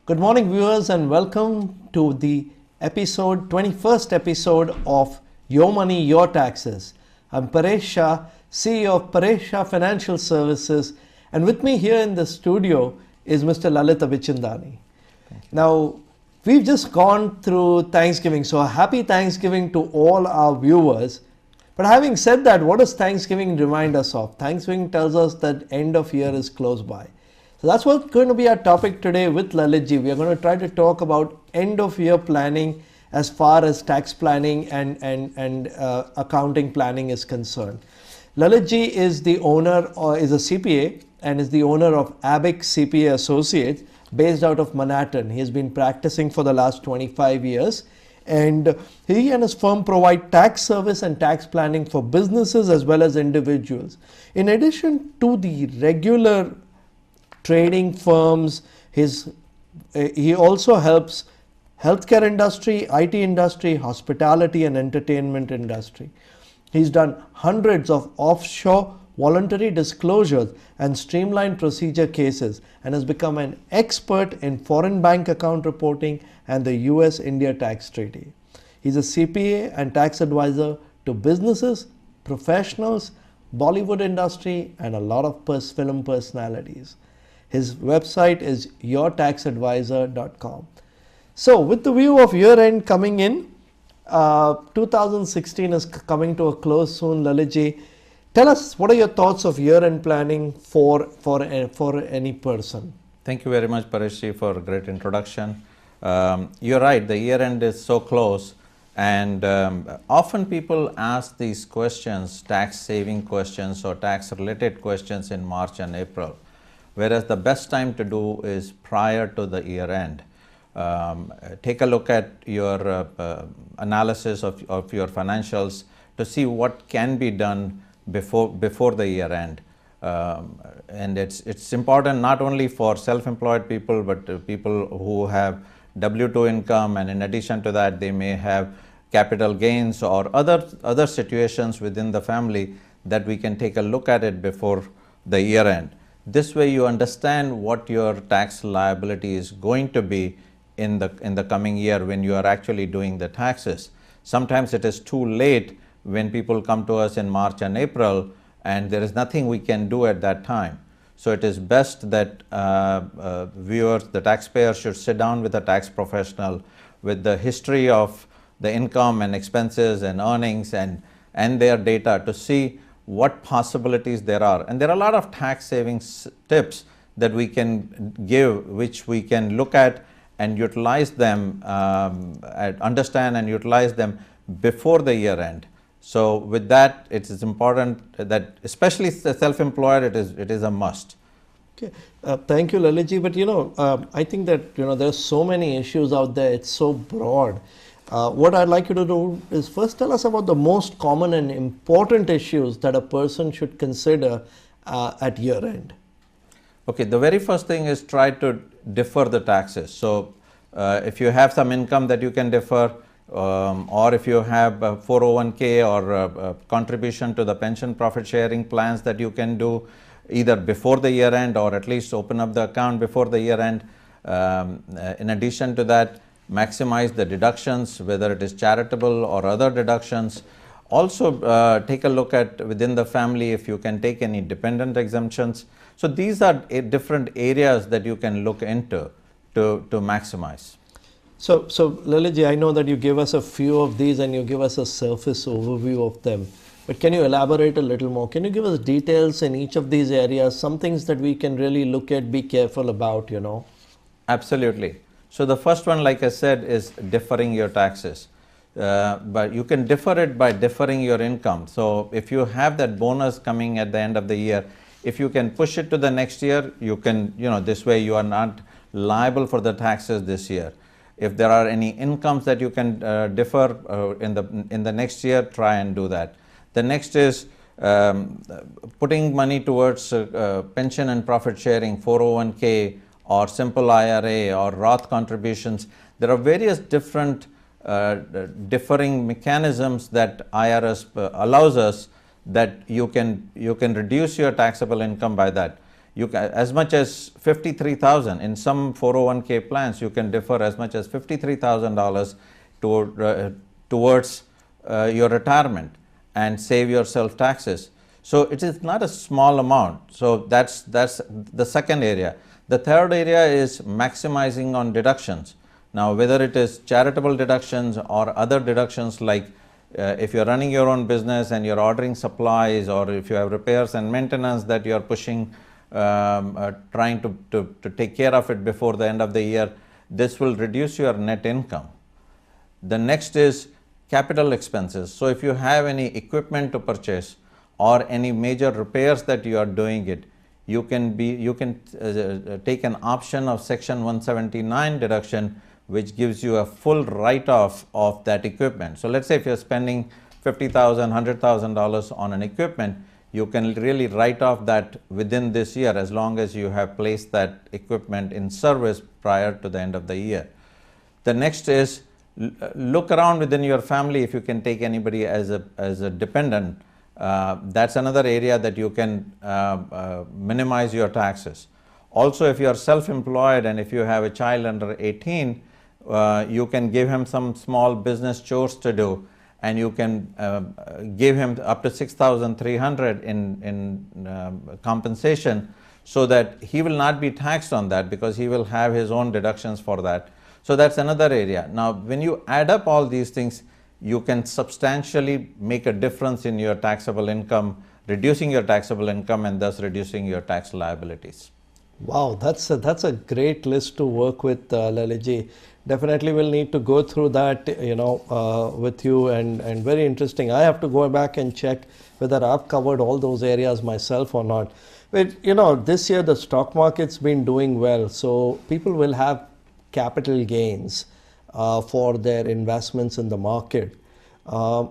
Good morning, viewers, and welcome to the 21st episode of Your Money, Your Taxes. I'm Paresh Shah, CEO of Paresh Shah Financial Services, and with me here in the studio is Mr. Lalit Abichandani. Now, we've just gone through Thanksgiving, so a happy Thanksgiving to all our viewers. But having said that, what does Thanksgiving remind us of? Thanksgiving tells us that end of year is close by. So that's what's going to be our topic today with Lalitji. We are going to try to talk about end of year planning as far as tax planning and accounting planning is concerned. Lalitji is the owner or is a CPA and is the owner of Abic CPA Associates based out of Manhattan. He has been practicing for the last 25 years. And he and his firm provide tax service and tax planning for businesses as well as individuals. In addition to the regular trading firms, he also helps healthcare industry, IT industry, hospitality and entertainment industry. He's done hundreds of offshore voluntary disclosures and streamlined procedure cases and has become an expert in foreign bank account reporting and the US-India tax treaty. He's a CPA and tax advisor to businesses, professionals, Bollywood industry, and a lot of film personalities. His website is yourtaxadvisor.com. So with the view of year end coming in, 2016 is coming to a close soon. Lalitji, tell us, what are your thoughts of year end planning for any person? Thank you very much, Paresh, for a great introduction. You're right, the year end is so close, and often people ask these questions, tax saving questions or tax related questions in March and April, whereas the best time to do is prior to the year end. Take a look at your analysis of your financials to see what can be done before the year end. And it's important not only for self-employed people, but people who have W-2 income, and in addition to that they may have capital gains or other situations within the family that we can take a look at it before the year end. This way you understand what your tax liability is going to be in the coming year when you are actually doing the taxes. Sometimes it is too late when people come to us in March and April and there is nothing we can do at that time. So it is best that viewers, the taxpayer, should sit down with a tax professional with the history of the income and expenses and earnings and their data to see what possibilities there are. And there are a lot of tax savings tips that we can give, which we can look at and utilize them, understand and utilize them before the year end. So with that, it is important that, especially the self-employed, it is a must. Okay, thank you, Lalitji. But I think that there's so many issues out there. It's so broad. What I'd like you to do is first tell us about the most common and important issues that a person should consider at year end. Okay, the very first thing is try to defer the taxes. So if you have some income that you can defer, or if you have a 401k or a contribution to the pension profit sharing plans that you can do either before the year end or at least open up the account before the year end. In addition to that, maximize the deductions, whether it is charitable or other deductions. Also take a look at within the family if you can take any dependent exemptions. So these are different areas that you can look into to maximize. So Lalitji, I know that you give us a few of these and you give us a surface overview of them. But can you elaborate a little more? Can you give us details in each of these areas, some things that we can really look at, be careful about, Absolutely. So the first one, like I said, is deferring your taxes. But you can defer it by deferring your income. So if you have that bonus coming at the end of the year, if you can push it to the next year, you can, this way you are not liable for the taxes this year. If there are any incomes that you can defer in the next year, try and do that. The next is putting money towards pension and profit sharing, 401k or simple IRA or Roth contributions. There are various different deferring mechanisms that IRS allows us that you can reduce your taxable income by that. you can, as much as 53,000 in some 401k plans, you can defer as much as $53,000 towards your retirement and save yourself taxes. So it is not a small amount. So that's the second area. The third area is maximizing on deductions. Now, whether it is charitable deductions or other deductions, like if you're running your own business and you're ordering supplies, or if you have repairs and maintenance that you're pushing, trying to take care of it before the end of the year, this will reduce your net income. The next is capital expenses. So if you have any equipment to purchase or any major repairs that you are doing it, you can take an option of Section 179 deduction, which gives you a full write-off of that equipment. So let's say if you're spending $50,000, $100,000 on an equipment, you can really write off that within this year, as long as you have placed that equipment in service prior to the end of the year. The next is look around within your family if you can take anybody as a dependent. That's another area that you can minimize your taxes. Also, if you are self-employed and if you have a child under 18, you can give him some small business chores to do, and you can give him up to $6,300 in compensation, so that he will not be taxed on that, because he will have his own deductions for that. So that's another area. Now, when you add up all these things, you can substantially make a difference in your taxable income, reducing your taxable income and thus reducing your tax liabilities. Wow, that's a great list to work with, Lalitji. Definitely will need to go through that, with you, and very interesting. I have to go back and check whether I've covered all those areas myself or not. But this year the stock market's been doing well, so people will have capital gains for their investments in the market.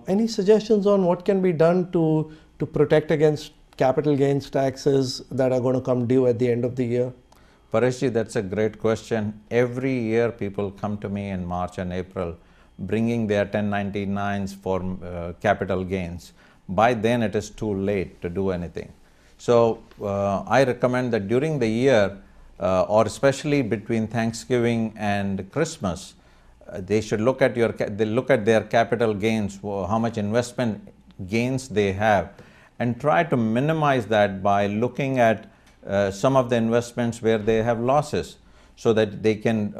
Any suggestions on what can be done to protect against capital gains taxes that are going to come due at the end of the year? Pareshji, that's a great question. Every year people come to me in March and April bringing their 1099s for capital gains. By then it is too late to do anything. So I recommend that during the year, or especially between Thanksgiving and Christmas, they should look at their capital gains, how much investment gains they have, and try to minimize that by looking at some of the investments where they have losses, so that they can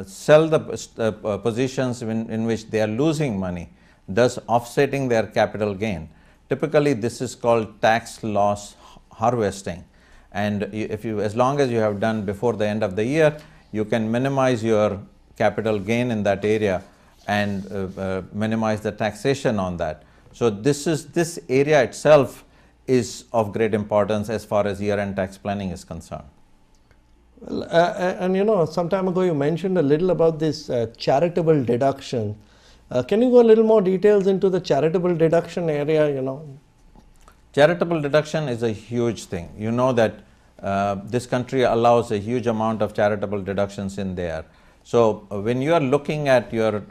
sell the positions in which they are losing money, thus offsetting their capital gain. Typically, this is called tax loss harvesting, and as long as you have done before the end of the year, you can minimize your capital gain in that area and minimize the taxation on that. So this area itself is of great importance as far as year-end tax planning is concerned. Well, and some time ago you mentioned a little about this charitable deduction. Can you go a little more details into the charitable deduction area? Charitable deduction is a huge thing. You know that this country allows a huge amount of charitable deductions in there. So when you are looking at your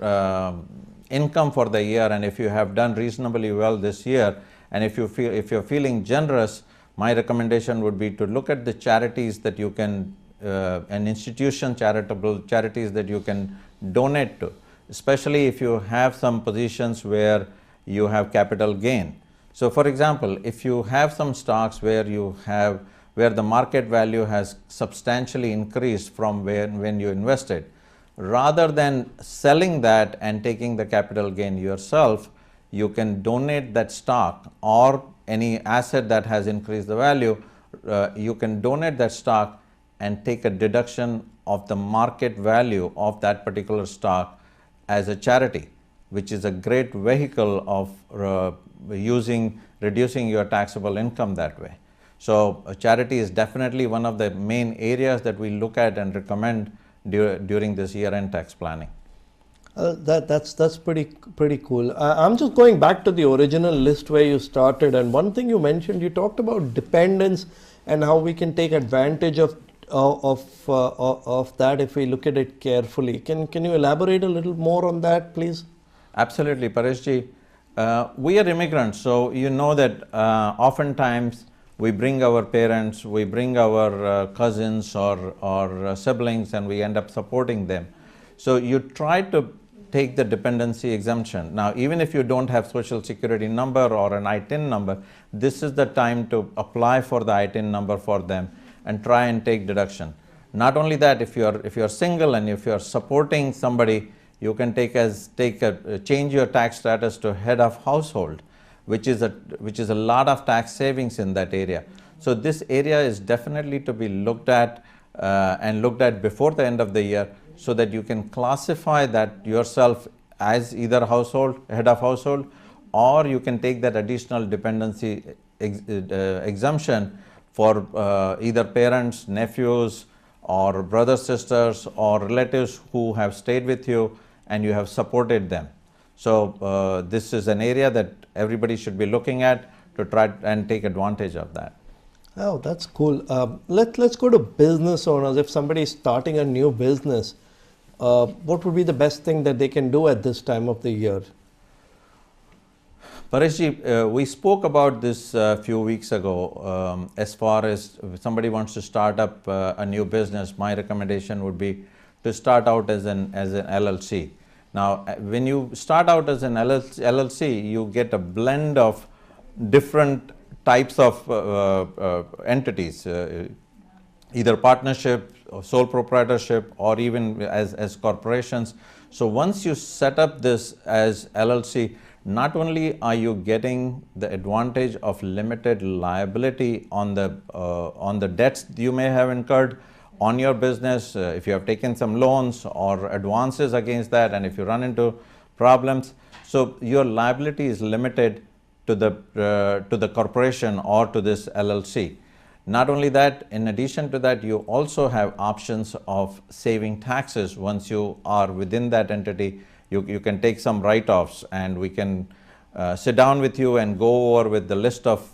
income for the year, and if you have done reasonably well this year, and if you're feeling generous, my recommendation would be to look at the charities that you can, charitable charities that you can donate to, especially if you have some positions where you have capital gain. So for example, if you have some stocks where the market value has substantially increased from when you invested, rather than selling that and taking the capital gain yourself, you can donate that stock or any asset that has increased the value. You can donate that stock and take a deduction of the market value of that particular stock as a charity, which is a great vehicle of reducing your taxable income that way. So charity is definitely one of the main areas that we look at and recommend during this year-end tax planning. That's pretty cool. I'm just going back to the original list where you started, and one thing you mentioned, you talked about dependence and how we can take advantage of that if we look at it carefully. Can you elaborate a little more on that, please? Absolutely, Pareshji. We are immigrants, so you know that oftentimes we bring our parents, we bring our cousins or siblings, and we end up supporting them. So you try to take the dependency exemption. Now, even if you don't have social security number or an ITIN number, this is the time to apply for the ITIN number for them and try and take deduction. Not only that, if you're single and if you're supporting somebody, you can change your tax status to head of household, which is a lot of tax savings in that area. So this area is definitely to be looked at and looked at before the end of the year, so that you can classify that yourself as either head of household, or you can take that additional dependency exemption for either parents, nephews, or brothers, sisters, or relatives who have stayed with you and you have supported them. So this is an area that everybody should be looking at to try and take advantage of that. Oh, that's cool. Let's go to business owners. If somebody is starting a new business, what would be the best thing that they can do at this time of the year? Paresh, we spoke about this a few weeks ago. As far as if somebody wants to start up a new business, my recommendation would be to start out as an LLC. Now, when you start out as an LLC, you get a blend of different types of entities, either partnership, or sole proprietorship, or even as corporations. So once you set up this as LLC, not only are you getting the advantage of limited liability on the debts you may have incurred on your business, if you have taken some loans or advances against that, and if you run into problems, so your liability is limited to the corporation or to this LLC. Not only that, in addition to that, you also have options of saving taxes. Once you are within that entity, you can take some write-offs, and we can sit down with you and go over with the list of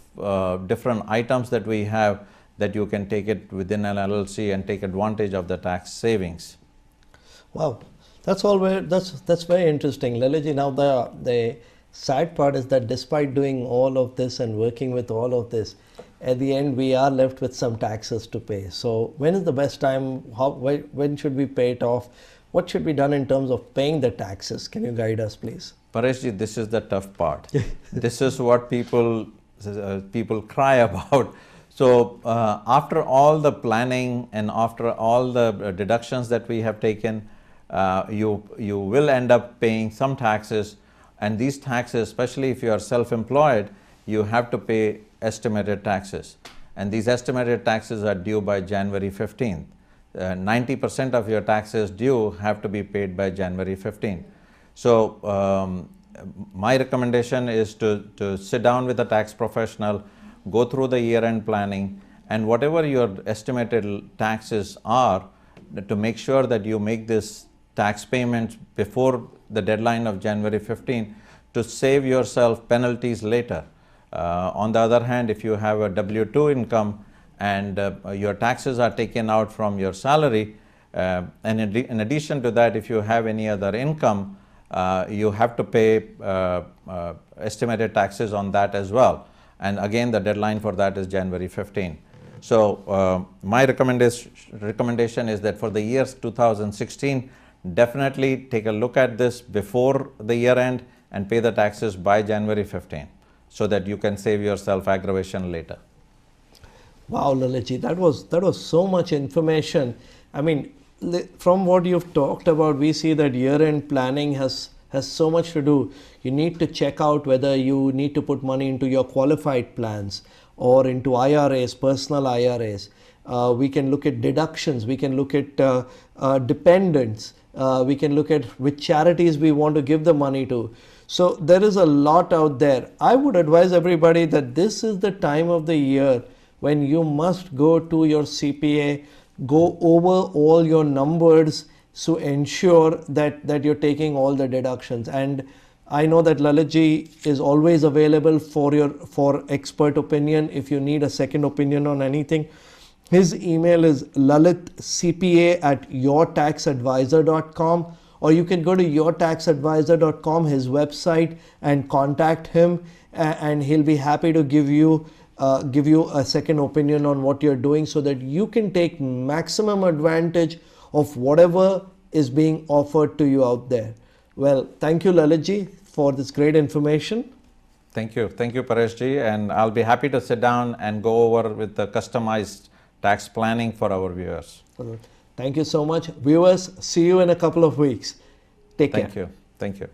different items that we have, that you can take it within an LLC and take advantage of the tax savings. Wow, that's very interesting, Lalitji. Now the sad part is that despite doing all of this and working with all of this, at the end we are left with some taxes to pay. So when is the best time? When should we pay it off? What should be done in terms of paying the taxes? Can you guide us, please? Pareshji, this is the tough part. This is what people cry about. So after all the planning and after all the deductions that we have taken, you will end up paying some taxes, and these taxes, especially if you are self-employed, you have to pay estimated taxes, and these estimated taxes are due by January 15th. 90% of your taxes due have to be paid by January 15th. So my recommendation is to sit down with a tax professional, go through the year-end planning, and whatever your estimated taxes are, to make sure that you make this tax payment before the deadline of January 15 to save yourself penalties later. On the other hand, if you have a W-2 income and your taxes are taken out from your salary, and in addition to that, if you have any other income, you have to pay estimated taxes on that as well. And again, the deadline for that is January 15. So my recommendation is that for the years 2016, definitely take a look at this before the year end and pay the taxes by January 15, so that you can save yourself aggravation later. Wow, Lalitji, that was so much information. I mean, from what you've talked about, we see that year-end planning has so much to do. You need to check out whether you need to put money into your qualified plans or into IRAs, personal IRAs. We can look at deductions. We can look at dependents. We can look at which charities we want to give the money to. So there is a lot out there. I would advise everybody that this is the time of the year when you must go to your CPA, go over all your numbers to ensure that you're taking all the deductions. And I know that Lalitji is always available for expert opinion if you need a second opinion on anything. His email is lalitcpa@yourtaxadvisor.com, or you can go to yourtaxadvisor.com, his website, and contact him, and he'll be happy to give you give you a second opinion on what you're doing so that you can take maximum advantage of whatever is being offered to you out there. Well, thank you, Lalitji, for this great information. Thank you, Paresh ji, and I'll be happy to sit down and go over with the customized tax planning for our viewers. Thank you so much. Viewers, see you in a couple of weeks. Take care. Thank you.